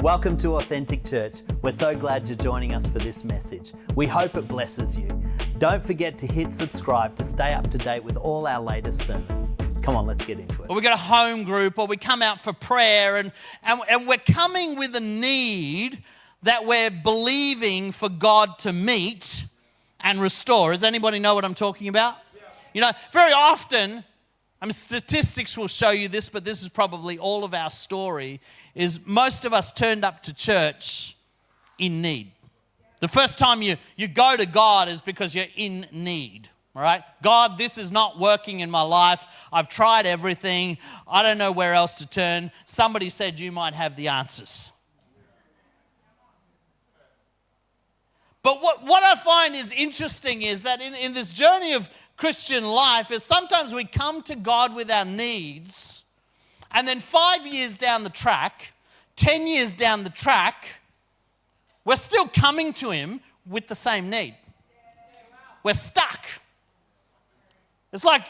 Welcome to Authentic Church. We're so glad you're joining us for this message. We hope it blesses you. Don't forget to hit subscribe to stay up to date with all our latest sermons. Come on, let's get into it. Or we got a home group, or we come out for prayer, and we're coming with a need that we're believing for God to meet and restore. Does anybody know what I'm talking about? Yeah. You know, very often, statistics will show you this, but this is probably all of our story, is most of us turned up to church in need. The first time you go to God is because you're in need, all right? God, this is not working in my life. I've tried everything. I don't know where else to turn. Somebody said you might have the answers. But what I find is interesting is that in this journey of Christian life is sometimes we come to God with our needs, and then 5 years down the track, 10 years down the track, we're still coming to Him with the same need. We're stuck. It's like,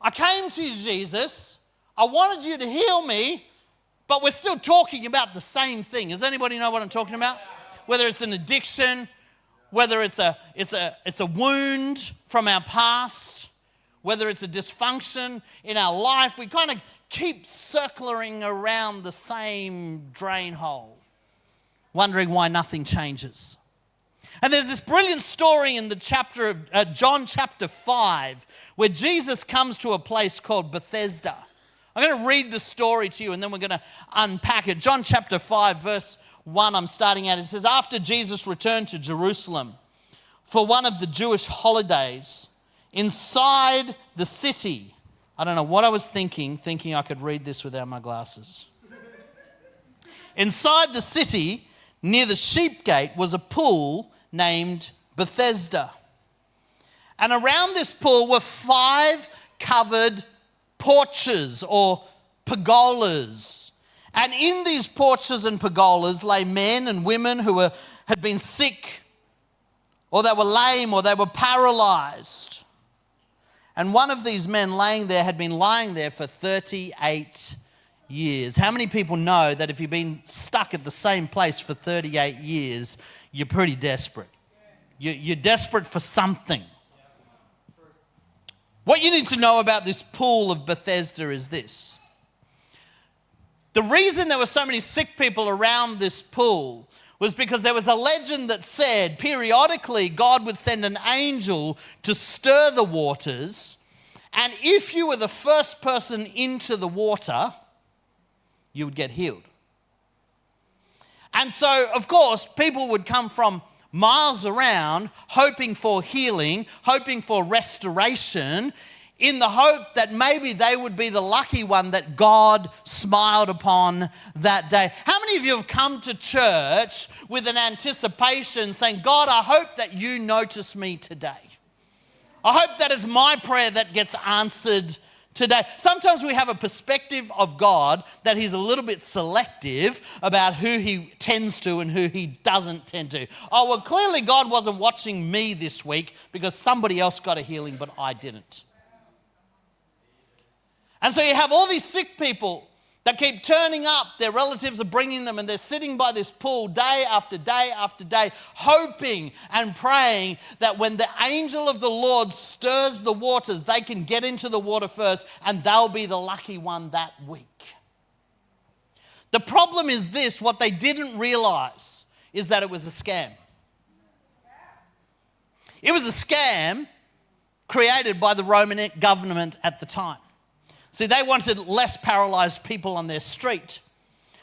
I came to you, Jesus, I wanted you to heal me, but we're still talking about the same thing. Does anybody know what I'm talking about? Whether it's an addiction, whether it's a wound from our past, whether it's a dysfunction in our life, we kind of keep circling around the same drain hole, wondering why nothing changes. And there's this brilliant story in the chapter of John chapter 5 where Jesus comes to a place called Bethesda. I'm going to read the story to you and then we're going to unpack it. John chapter 5 verse 1 I'm starting at. It says, after Jesus returned to Jerusalem for one of the Jewish holidays, inside the city, I don't know what I was thinking I could read this without my glasses. Inside the city, near the sheep gate, was a pool named Bethesda. And around this pool were 5 covered porches or pergolas. And in these porches and pergolas lay men and women who had been sick, or they were lame, or they were paralyzed. And one of these men laying there had been lying there for 38 years. How many people know that if you've been stuck at the same place for 38 years, you're pretty desperate? You're desperate for something. What you need to know about this pool of Bethesda is this. The reason there were so many sick people around this pool was because there was a legend that said periodically God would send an angel to stir the waters, and if you were the first person into the water, you would get healed. And so, of course, people would come from miles around hoping for healing, hoping for restoration, in the hope that maybe they would be the lucky one that God smiled upon that day. How many of you have come to church with an anticipation saying, God, I hope that you notice me today. I hope that is my prayer that gets answered today. Sometimes we have a perspective of God that He's a little bit selective about who He tends to and who He doesn't tend to. Oh, well, clearly God wasn't watching me this week because somebody else got a healing, but I didn't. And so you have all these sick people that keep turning up. Their relatives are bringing them, and they're sitting by this pool day after day after day, hoping and praying that when the angel of the Lord stirs the waters, they can get into the water first, and they'll be the lucky one that week. The problem is this: what they didn't realize is that it was a scam. It was a scam created by the Roman government at the time. See, they wanted less paralyzed people on their street.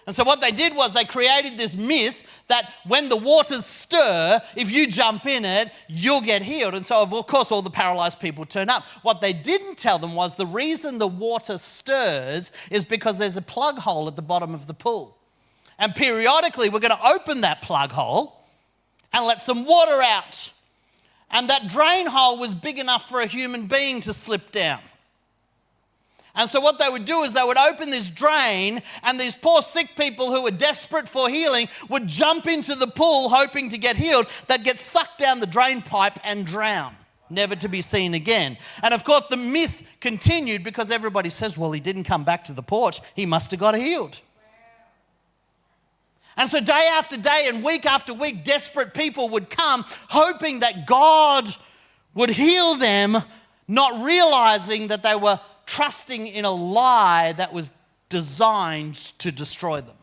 And so what they did was they created this myth that when the waters stir, if you jump in it, you'll get healed. And so, of course, all the paralyzed people turn up. What they didn't tell them was the reason the water stirs is because there's a plug hole at the bottom of the pool. And periodically, we're going to open that plug hole and let some water out. And that drain hole was big enough for a human being to slip down. And so what they would do is they would open this drain, and these poor sick people who were desperate for healing would jump into the pool hoping to get healed. They'd get sucked down the drain pipe and drown, never to be seen again. And of course the myth continued because everybody says, well, he didn't come back to the porch. He must have got healed. And so day after day and week after week, desperate people would come hoping that God would heal them, not realizing that they were trusting in a lie that was designed to destroy them.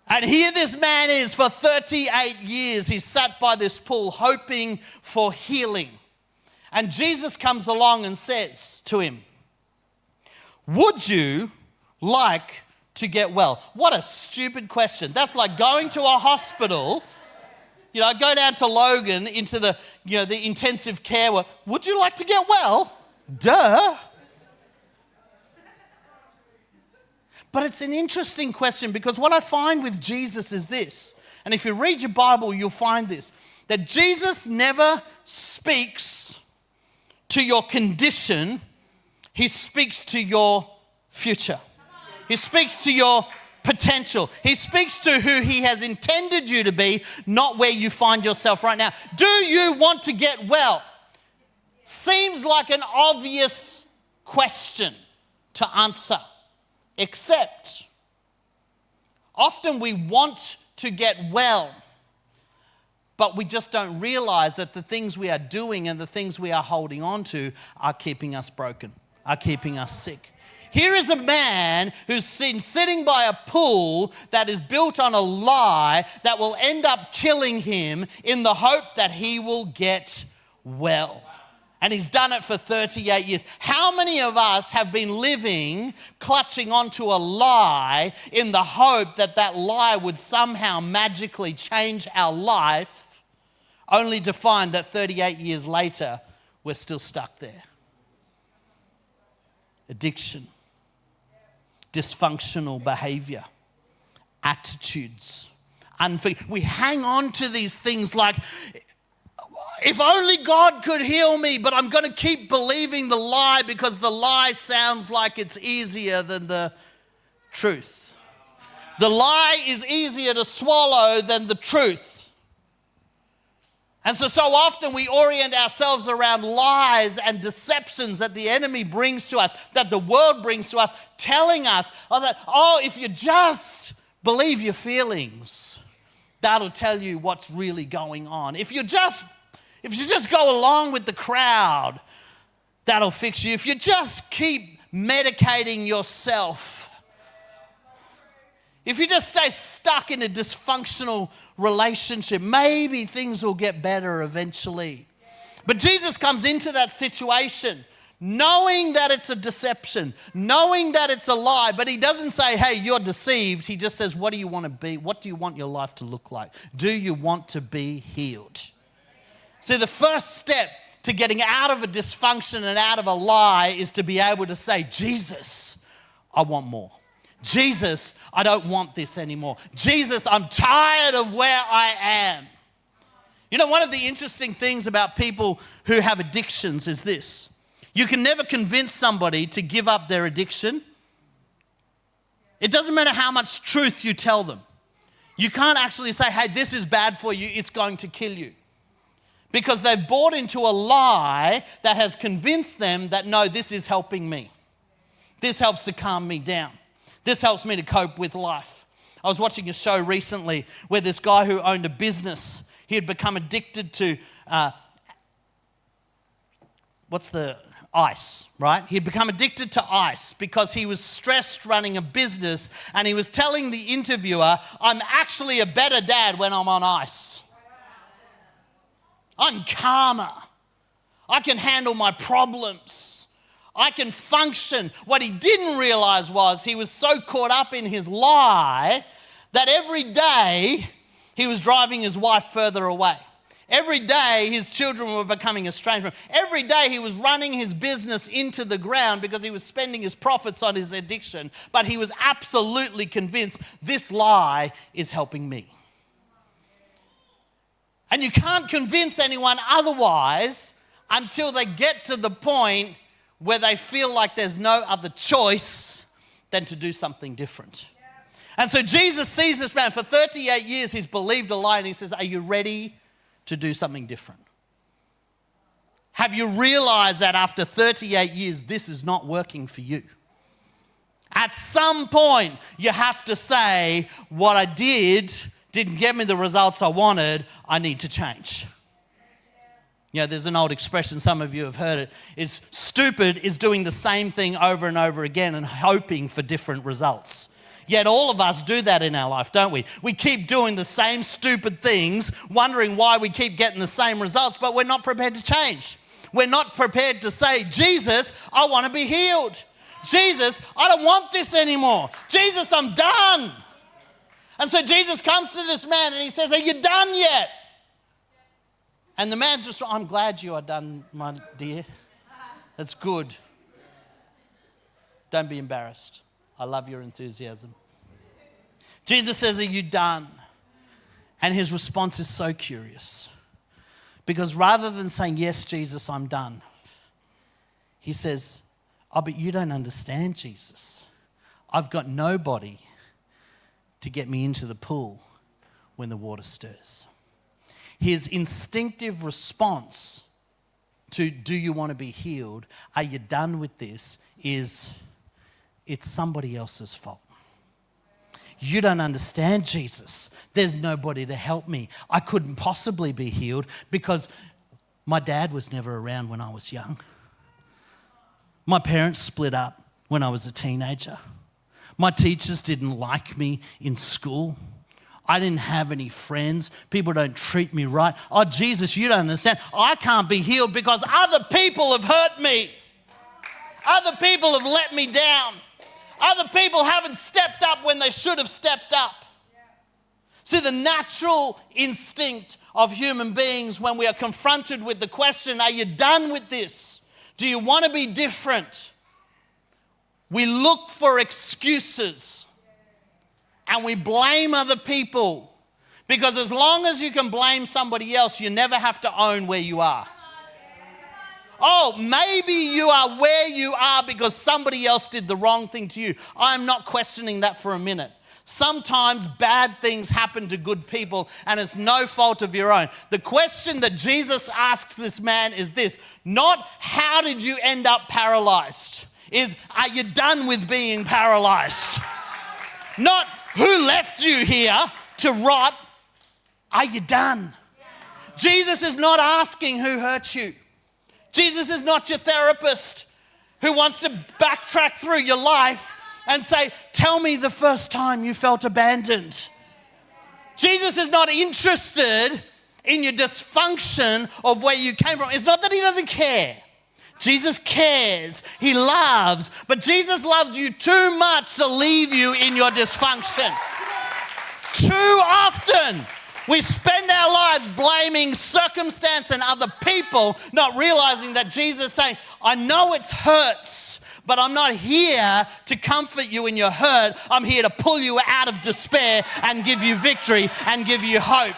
And here this man is for 38 years. He's sat by this pool hoping for healing. And Jesus comes along and says to him, "Would you like to get well?" What a stupid question. That's like going to a hospital. I go down to Logan into the intensive care ward. Would you like to get well? Duh. But it's an interesting question, because what I find with Jesus is this, and if you read your Bible, you'll find this, that Jesus never speaks to your condition, he speaks to your future. He speaks to your potential. He speaks to who he has intended you to be, not where you find yourself right now. Do you want to get well? Seems like an obvious question to answer, except often we want to get well, but we just don't realize that the things we are doing and the things we are holding on to are keeping us broken, are keeping us sick. Here is a man who's sitting by a pool that is built on a lie that will end up killing him in the hope that he will get well. And he's done it for 38 years. How many of us have been living, clutching onto a lie in the hope that that lie would somehow magically change our life, only to find that 38 years later, we're still stuck there? Addiction, dysfunctional behavior, attitudes, we hang on to these things like, if only God could heal me, but I'm going to keep believing the lie because the lie sounds like it's easier than the truth. The lie is easier to swallow than the truth. And so often we orient ourselves around lies and deceptions that the enemy brings to us, that the world brings to us, telling us that, if you just believe your feelings, that'll tell you what's really going on. If you just go along with the crowd, that'll fix you. If you just keep medicating yourself, if you just stay stuck in a dysfunctional relationship, maybe things will get better eventually. But Jesus comes into that situation knowing that it's a deception, knowing that it's a lie, but he doesn't say, hey, you're deceived. He just says, what do you want to be? What do you want your life to look like? Do you want to be healed? See, the first step to getting out of a dysfunction and out of a lie is to be able to say, Jesus, I want more. Jesus, I don't want this anymore. Jesus, I'm tired of where I am. One of the interesting things about people who have addictions is this. You can never convince somebody to give up their addiction. It doesn't matter how much truth you tell them. You can't actually say, hey, this is bad for you, it's going to kill you. Because they've bought into a lie that has convinced them that, no, this is helping me. This helps to calm me down. This helps me to cope with life. I was watching a show recently where this guy who owned a business, he had become addicted to, ice, right? He'd become addicted to ice because he was stressed running a business, and he was telling the interviewer, I'm actually a better dad when I'm on ice. I'm calmer. I can handle my problems. I can function. What he didn't realize was he was so caught up in his lie that every day he was driving his wife further away. Every day his children were becoming estranged from him. Every day he was running his business into the ground because he was spending his profits on his addiction. But he was absolutely convinced this lie is helping me. And you can't convince anyone otherwise until they get to the point where they feel like there's no other choice than to do something different. And so Jesus sees this man. For 38 years, he's believed a lie, and he says, are you ready to do something different? Have you realized that after 38 years, this is not working for you? At some point, you have to say, what I did didn't get me the results I wanted. I need to change. There's an old expression, some of you have heard it, is stupid is doing the same thing over and over again and hoping for different results. Yet all of us do that in our life, don't we? We keep doing the same stupid things, wondering why we keep getting the same results, but we're not prepared to change. We're not prepared to say, Jesus, I want to be healed. Jesus, I don't want this anymore. Jesus, I'm done. And so Jesus comes to this man and he says, are you done yet? And the man's just, I'm glad you are done, my dear. That's good. Don't be embarrassed. I love your enthusiasm. Jesus says, are you done? And his response is so curious. Because rather than saying, yes, Jesus, I'm done, he says, oh, but you don't understand, Jesus. I've got nobody to get me into the pool when the water stirs. His instinctive response to, do you want to be healed? Are you done with this? Is, it's somebody else's fault. You don't understand, Jesus. There's nobody to help me. I couldn't possibly be healed because my dad was never around when I was young. My parents split up when I was a teenager. My teachers didn't like me in school. I didn't have any friends. People don't treat me right. Oh, Jesus, you don't understand. I can't be healed because other people have hurt me. Other people have let me down. Other people haven't stepped up when they should have stepped up. See, the natural instinct of human beings when we are confronted with the question, are you done with this? Do you want to be different? We look for excuses and we blame other people, because as long as you can blame somebody else, you never have to own where you are. Oh, maybe you are where you are because somebody else did the wrong thing to you. I'm not questioning that for a minute. Sometimes bad things happen to good people and it's no fault of your own. The question that Jesus asks this man is this, not how did you end up paralyzed, is are you done with being paralyzed? Not who left you here to rot, are you done? Jesus is not asking who hurt you. Jesus is not your therapist who wants to backtrack through your life and say, tell me the first time you felt abandoned. Jesus is not interested in your dysfunction of where you came from. It's not that he doesn't care. Jesus cares. He loves. But Jesus loves you too much to leave you in your dysfunction. Too often, we spend our lives blaming circumstance and other people, not realizing that Jesus is saying, I know it hurts, but I'm not here to comfort you in your hurt. I'm here to pull you out of despair and give you victory and give you hope.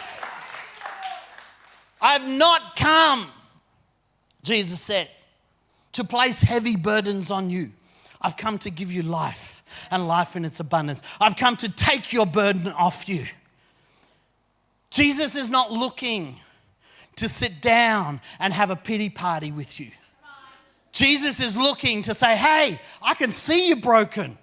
I have not come, Jesus said, to place heavy burdens on you. I've come to give you life and life in its abundance. I've come to take your burden off you. Jesus is not looking to sit down and have a pity party with you. Jesus is looking to say, hey, I can see you broken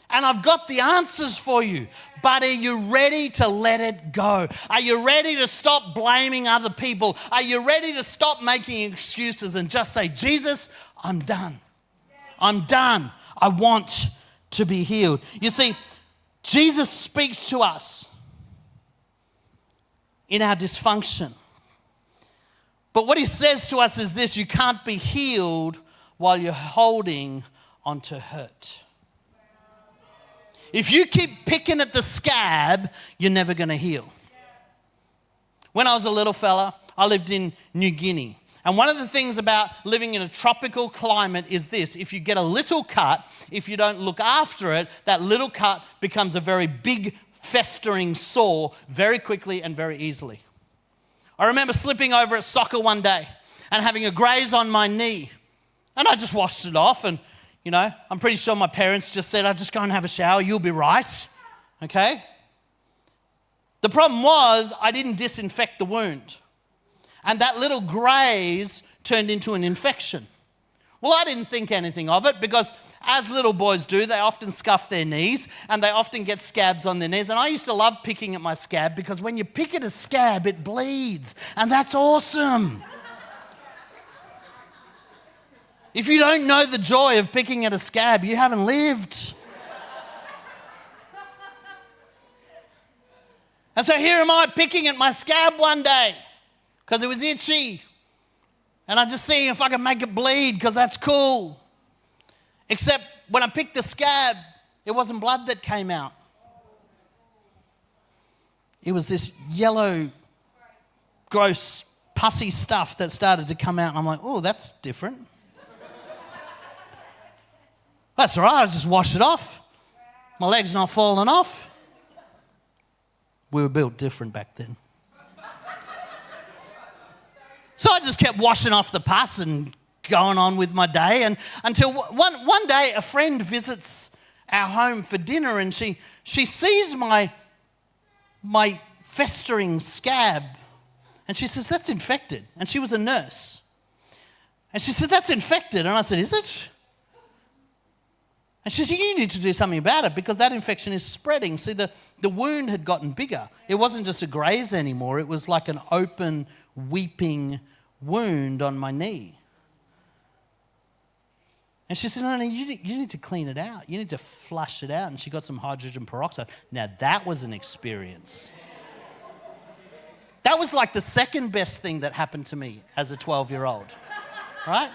and I've got the answers for you, but are you ready to let it go? Are you ready to stop blaming other people? Are you ready to stop making excuses and just say, Jesus, I'm done. I'm done. I want to be healed. You see, Jesus speaks to us in our dysfunction. But what he says to us is this, you can't be healed while you're holding onto hurt. If you keep picking at the scab, you're never going to heal. When I was a little fella, I lived in New Guinea. And one of the things about living in a tropical climate is this, if you get a little cut, if you don't look after it, that little cut becomes a very big festering sore very quickly and very easily. I remember slipping over at soccer one day and having a graze on my knee. And I just washed it off and, you know, I'm pretty sure my parents just said, I'll just go and have a shower, you'll be right. Okay? The problem was I didn't disinfect the wound. And that little graze turned into an infection. Well, I didn't think anything of it because as little boys do, they often scuff their knees and they often get scabs on their knees. And I used to love picking at my scab because when you pick at a scab, it bleeds. And that's awesome. If you don't know the joy of picking at a scab, you haven't lived. And so here am I picking at my scab one day because it was itchy. And I'm just seeing if I can make it bleed because that's cool. Except when I picked the scab, it wasn't blood that came out. It was this yellow, gross, pussy stuff that started to come out. And I'm like, oh, that's different. That's all right, I'll just wash it off. My leg's not falling off. We were built different back then. So I just kept washing off the pus and going on with my day. And until one day a friend visits our home for dinner and she sees my festering scab and she says, that's infected. And she was a nurse. And she said, that's infected. And I said, is it? And she said, you need to do something about it because that infection is spreading. See, the wound had gotten bigger. It wasn't just a graze anymore. It was like an open, weeping wound on my knee. And she said, no, you need to clean it out. You need to flush it out. And she got some hydrogen peroxide. Now, that was an experience. That was like the second best thing that happened to me as a 12-year-old, right?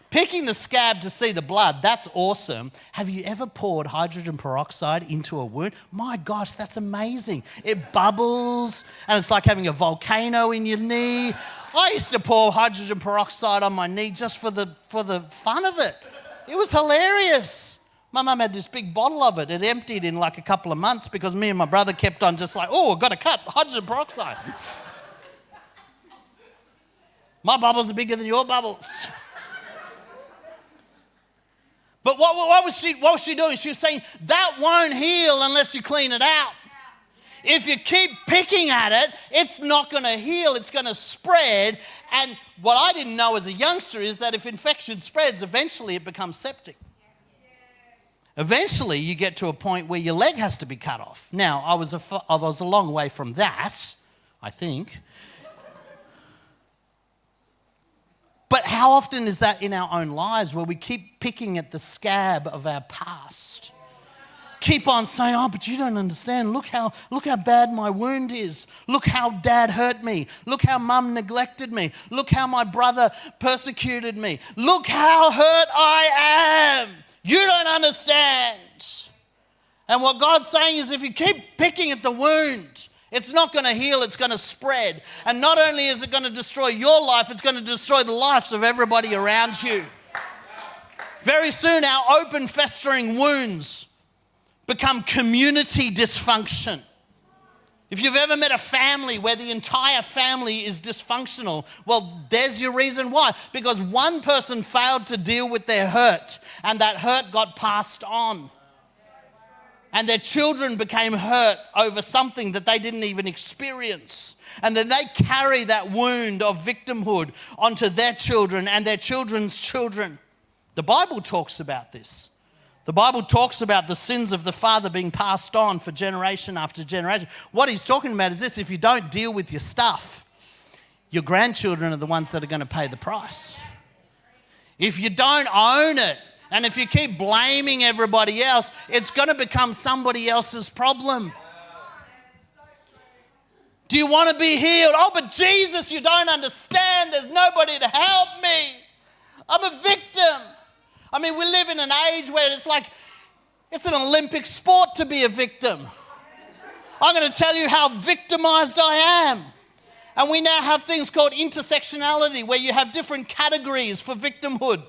Picking the scab to see the blood, that's awesome. Have you ever poured hydrogen peroxide into a wound? My gosh, that's amazing. It bubbles and it's like having a volcano in your knee. I used to pour hydrogen peroxide on my knee just for the fun of it. It was hilarious. My mum had this big bottle of it. It emptied in like a couple of months because me and my brother kept on just like, oh, I've got to cut hydrogen peroxide. My bubbles are bigger than your bubbles. But what was she doing? She was saying, that won't heal unless you clean it out. Yeah. If you keep picking at it, it's not going to heal. It's going to spread. And what I didn't know as a youngster is that if infection spreads, eventually it becomes septic. Yeah. Eventually you get to a point where your leg has to be cut off. Now, I was a long way from that, I think. But how often is that in our own lives where we keep picking at the scab of our past? Keep on saying, oh, but you don't understand. Look how bad my wound is. Look how dad hurt me. Look how mum neglected me. Look how my brother persecuted me. Look how hurt I am. You don't understand. And what God's saying is if you keep picking at the wound, it's not going to heal, it's going to spread. And not only is it going to destroy your life, it's going to destroy the lives of everybody around you. Very soon, our open, festering wounds become community dysfunction. If you've ever met a family where the entire family is dysfunctional, well, there's your reason why. Because one person failed to deal with their hurt, and that hurt got passed on. And their children became hurt over something that they didn't even experience. And then they carry that wound of victimhood onto their children and their children's children. The Bible talks about this. The Bible talks about the sins of the father being passed on for generation after generation. What he's talking about is this: if you don't deal with your stuff, your grandchildren are the ones that are going to pay the price. If you don't own it, and if you keep blaming everybody else, it's going to become somebody else's problem. Do you want to be healed? Oh, but Jesus, you don't understand. There's nobody to help me. I'm a victim. I mean, we live in an age where it's like, it's an Olympic sport to be a victim. I'm going to tell you how victimized I am. And we now have things called intersectionality, where you have different categories for victimhood.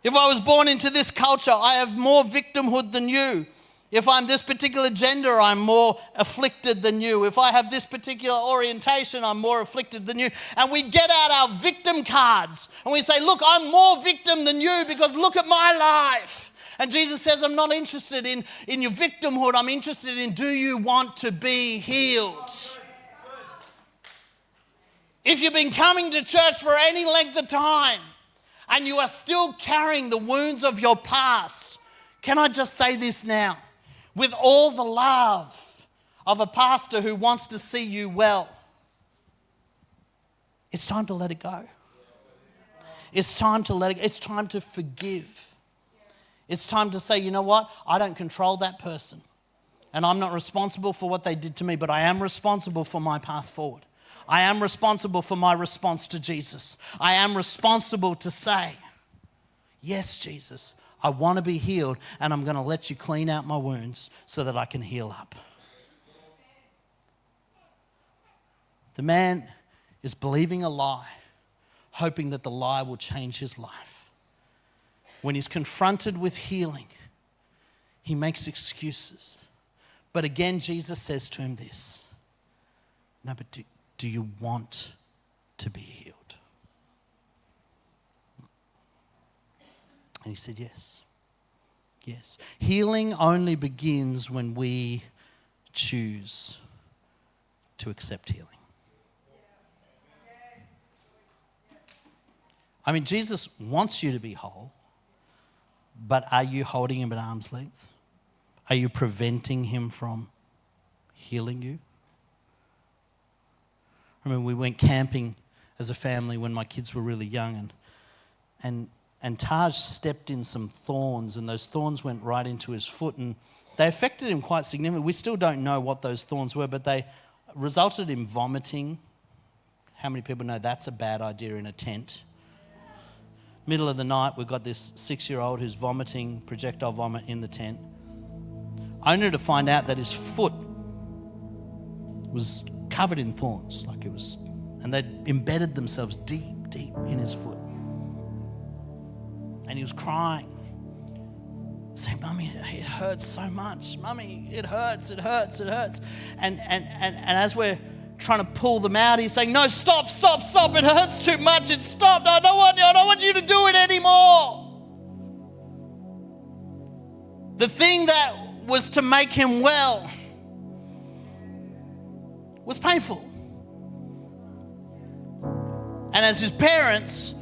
If I was born into this culture, I have more victimhood than you. If I'm this particular gender, I'm more afflicted than you. If I have this particular orientation, I'm more afflicted than you. And we get out our victim cards and we say, look, I'm more victim than you because look at my life. And Jesus says, I'm not interested in your victimhood. I'm interested in, do you want to be healed? If you've been coming to church for any length of time, and you are still carrying the wounds of your past, can I just say this now? With all the love of a pastor who wants to see you well, it's time to let it go. It's time to let it go. It's time to forgive. It's time to say, you know what? I don't control that person. And I'm not responsible for what they did to me, but I am responsible for my path forward. I am responsible for my response to Jesus. I am responsible to say, yes, Jesus, I want to be healed, and I'm going to let you clean out my wounds so that I can heal up. The man is believing a lie, hoping that the lie will change his life. When he's confronted with healing, he makes excuses. But again, Jesus says to him this, no, but do you want to be healed? And he said, yes. Yes. Healing only begins when we choose to accept healing. I mean, Jesus wants you to be whole, but are you holding him at arm's length? Are you preventing him from healing you? I mean, we went camping as a family when my kids were really young, and Taj stepped in some thorns, and those thorns went right into his foot, and they affected him quite significantly. We still don't know what those thorns were, but they resulted in vomiting. How many people know that's a bad idea in a tent? Middle of the night, we've got this 6-year-old who's vomiting, projectile vomit in the tent. Only to find out that his foot was covered in thorns, and they'd embedded themselves deep in his foot. And he was crying, saying, "Mummy, it hurts so much. Mummy, it hurts. And as we're trying to pull them out, he's saying, "No, stop. It hurts too much. It's stopped. I don't want you to do it anymore." The thing that was to make him well was painful. And as his parents,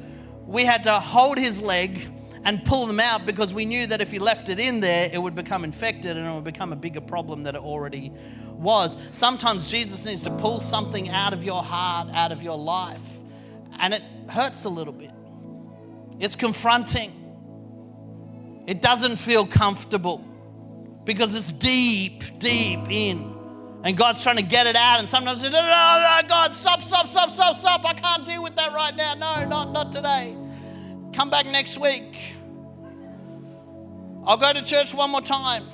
we had to hold his leg and pull them out because we knew that if he left it in there, it would become infected and it would become a bigger problem than it already was. Sometimes Jesus needs to pull something out of your heart, out of your life, and it hurts a little bit. It's confronting. It doesn't feel comfortable because it's deep in. And God's trying to get it out, and sometimes no, God, stop. I can't deal with that right now. No, not today. Come back next week. I'll go to church one more time.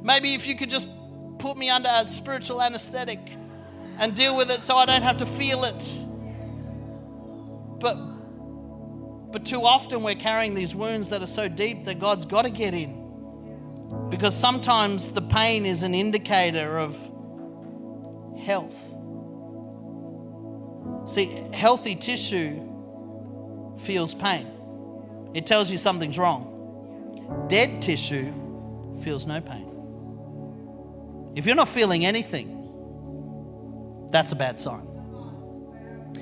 Maybe if you could just put me under a spiritual anesthetic and deal with it so I don't have to feel it. But too often we're carrying these wounds that are so deep that God's got to get in. Because sometimes the pain is an indicator of health. See, healthy tissue feels pain. It tells you something's wrong. Dead tissue feels no pain. If you're not feeling anything, that's a bad sign.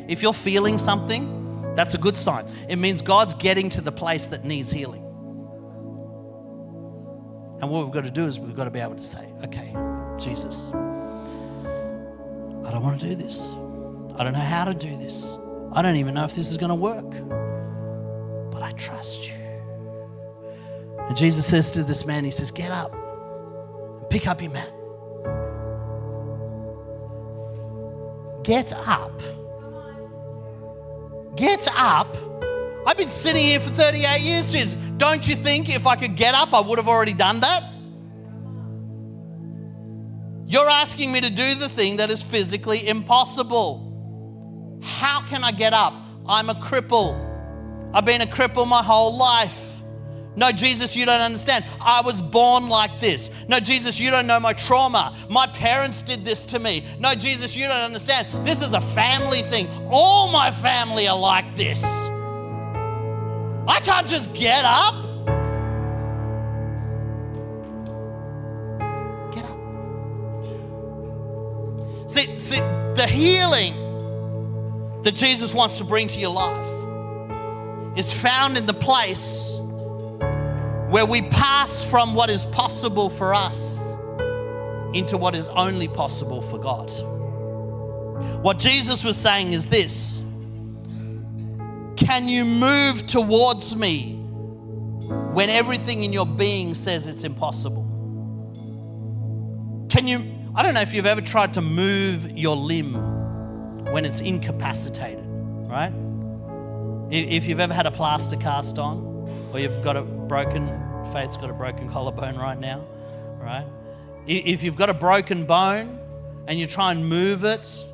If you're feeling something, that's a good sign. It means God's getting to the place that needs healing. And what we've got to do is we've got to be able to say, okay, Jesus, I don't want to do this. I don't know how to do this. I don't even know if this is going to work. But I trust you. And Jesus says to this man, he says, get up and pick up your mat. Get up. Get up. I've been sitting here for 38 years, Jesus. Don't you think if I could get up, I would have already done that? You're asking me to do the thing that is physically impossible. How can I get up? I'm a cripple. I've been a cripple my whole life. No, Jesus, you don't understand. I was born like this. No, Jesus, you don't know my trauma. My parents did this to me. No, Jesus, you don't understand. This is a family thing. All my family are like this. I can't just get up. Get up. See, the healing that Jesus wants to bring to your life is found in the place where we pass from what is possible for us into what is only possible for God. What Jesus was saying is this: can you move towards me when everything in your being says it's impossible? I don't know if you've ever tried to move your limb when it's incapacitated, right? If you've ever had a plaster cast on, or you've got Faith's got a broken collarbone right now, right? If you've got a broken bone and you try and move it,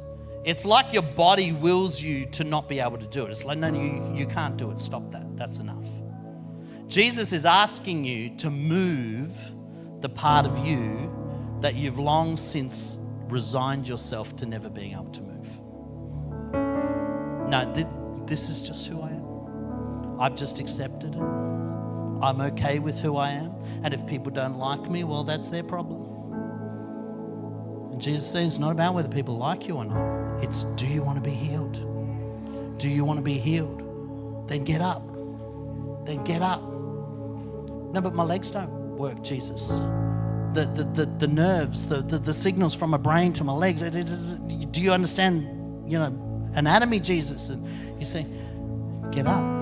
it's like your body wills you to not be able to do it. It's like, no, you can't do it. Stop that. That's enough. Jesus is asking you to move the part of you that you've long since resigned yourself to never being able to move. No, this is just who I am. I've just accepted it. I'm okay with who I am. And if people don't like me, well, that's their problem. And Jesus says it's not about whether people like you or not. It's, do you want to be healed? Do you want to be healed? Then get up. Then get up. No, but my legs don't work, Jesus. The nerves, the signals from my brain to my legs. Do you understand, anatomy, Jesus? And you say, get up.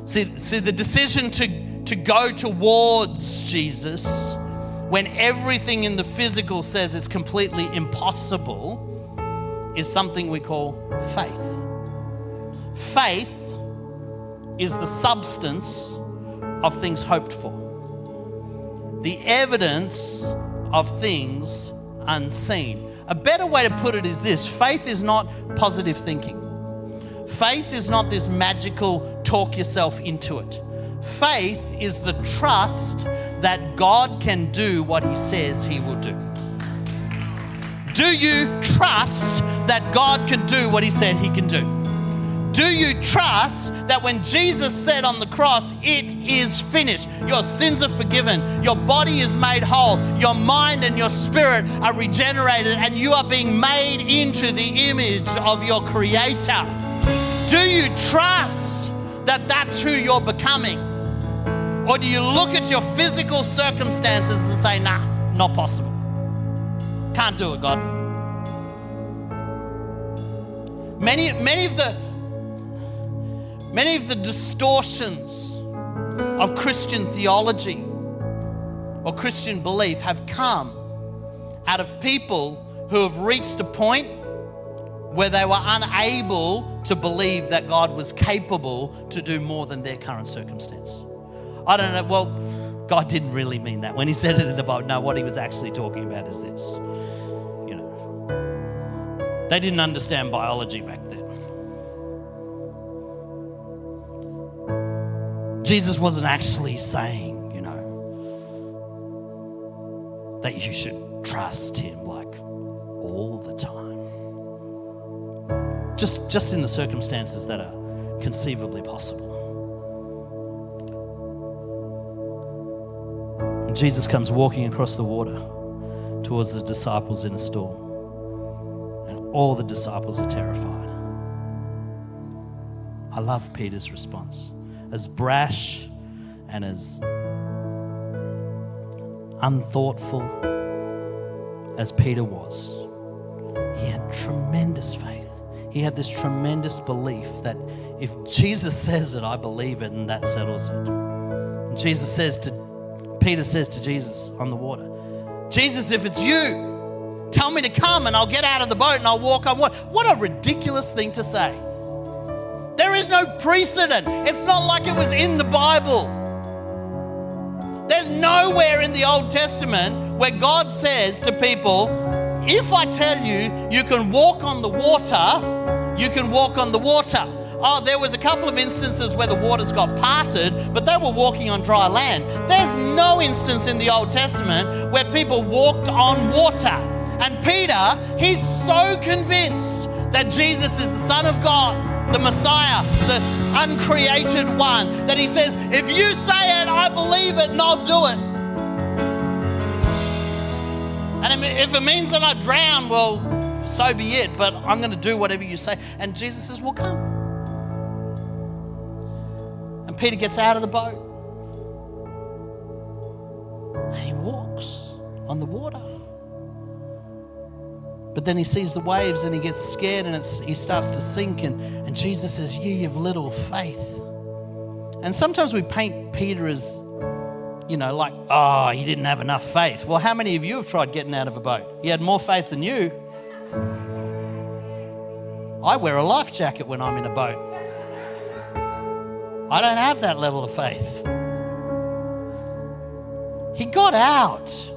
See, the decision to go towards Jesus when everything in the physical says it's completely impossible is something we call faith. Faith is the substance of things hoped for, the evidence of things unseen. A better way to put it is this: faith is not positive thinking. Faith is not this magical talk yourself into it. Faith is the trust that God can do what he says he will do. Do you trust that God can do what he said he can do? Do you trust that when Jesus said on the cross, it is finished, your sins are forgiven, your body is made whole, your mind and your spirit are regenerated, and you are being made into the image of your Creator? Do you trust that that's who you're becoming? Or do you look at your physical circumstances and say, nah, not possible. Can't do it, God. Many of the distortions of Christian theology or Christian belief have come out of people who have reached a point where they were unable to believe that God was capable to do more than their current circumstance. I don't know, well, God didn't really mean that. When he said it in the Bible, no, what he was actually talking about is this. They didn't understand biology back then. Jesus wasn't actually saying, that you should trust him like all the time. Just in the circumstances that are conceivably possible. And Jesus comes walking across the water towards the disciples in a storm. And all the disciples are terrified. I love Peter's response. As brash and as unthoughtful as Peter was, he had tremendous faith. He had this tremendous belief that if Jesus says it, I believe it, and that settles it. And Peter says to Jesus on the water, Jesus, if it's you, tell me to come and I'll get out of the boat and I'll walk on water. What a ridiculous thing to say. There is no precedent. It's not like it was in the Bible. There's nowhere in the Old Testament where God says to people, if I tell you, you can walk on the water, you can walk on the water. Oh, there was a couple of instances where the waters got parted, but they were walking on dry land. There's no instance in the Old Testament where people walked on water. And Peter, he's so convinced that Jesus is the Son of God, the Messiah, the uncreated one, that he says, if you say it, I believe it and I'll do it. And if it means that I drown, well, so be it, but I'm going to do whatever you say. And Jesus says, well, come. Peter gets out of the boat and he walks on the water. But then he sees the waves and he gets scared and he starts to sink. And Jesus says, ye of little faith. And sometimes we paint Peter as, like, oh, he didn't have enough faith. Well, how many of you have tried getting out of a boat? He had more faith than you. I wear a life jacket when I'm in a boat. I don't have that level of faith. He got out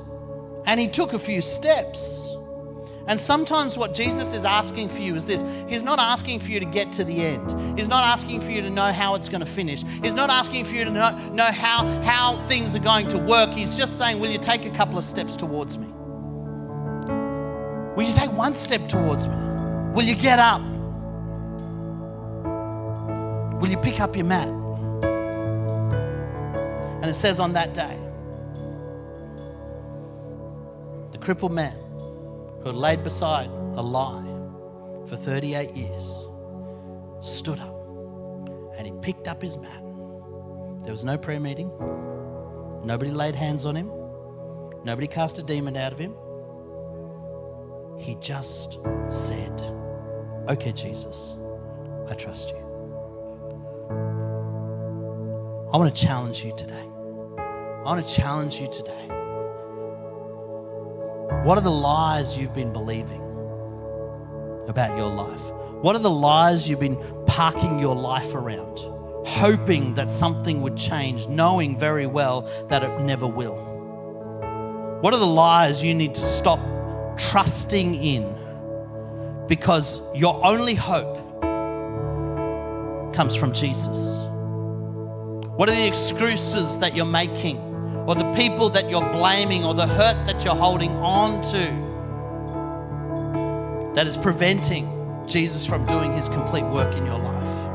and he took a few steps. And sometimes what Jesus is asking for you is this. He's not asking for you to get to the end. He's not asking for you to know how it's going to finish. He's not asking for you to know how things are going to work. He's just saying, will you take a couple of steps towards me? Will you take one step towards me? Will you get up? Will you pick up your mat? And it says on that day, the crippled man who had laid beside a lie for 38 years, stood up and he picked up his mat. There was no prayer meeting. Nobody laid hands on him. Nobody cast a demon out of him. He just said, okay, Jesus, I trust you. I want to challenge you today. What are the lies you've been believing about your life? What are the lies you've been parking your life around, hoping that something would change, knowing very well that it never will? What are the lies you need to stop trusting in because your only hope comes from Jesus? What are the excuses that you're making, or the people that you're blaming, or the hurt that you're holding on to that is preventing Jesus from doing his complete work in your life?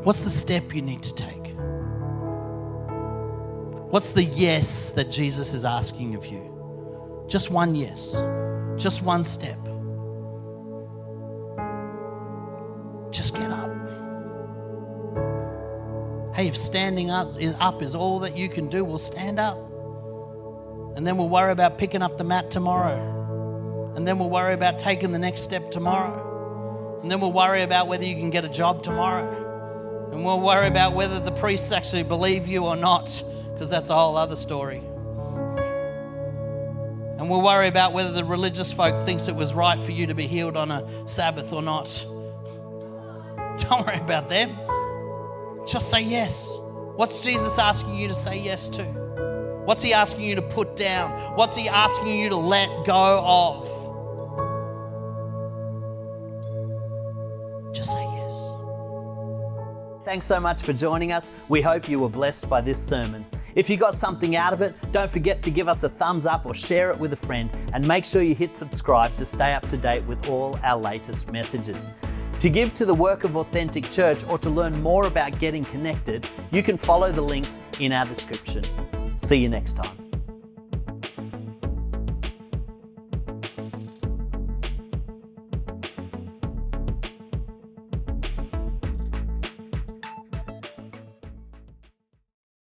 What's the step you need to take? What's the yes that Jesus is asking of you? Just one yes, just one step. Just get up. Hey, if standing up is all that you can do, we'll stand up. And then we'll worry about picking up the mat tomorrow. And then we'll worry about taking the next step tomorrow. And then we'll worry about whether you can get a job tomorrow. And we'll worry about whether the priests actually believe you or not, because that's a whole other story. And we'll worry about whether the religious folk thinks it was right for you to be healed on a Sabbath or not. Don't worry about them. Just say yes. What's Jesus asking you to say yes to? What's he asking you to put down? What's he asking you to let go of? Just say yes. Thanks so much for joining us. We hope you were blessed by this sermon. If you got something out of it, don't forget to give us a thumbs up or share it with a friend, and make sure you hit subscribe to stay up to date with all our latest messages. To give to the work of Authentic Church or to learn more about getting connected, you can follow the links in our description. See you next time.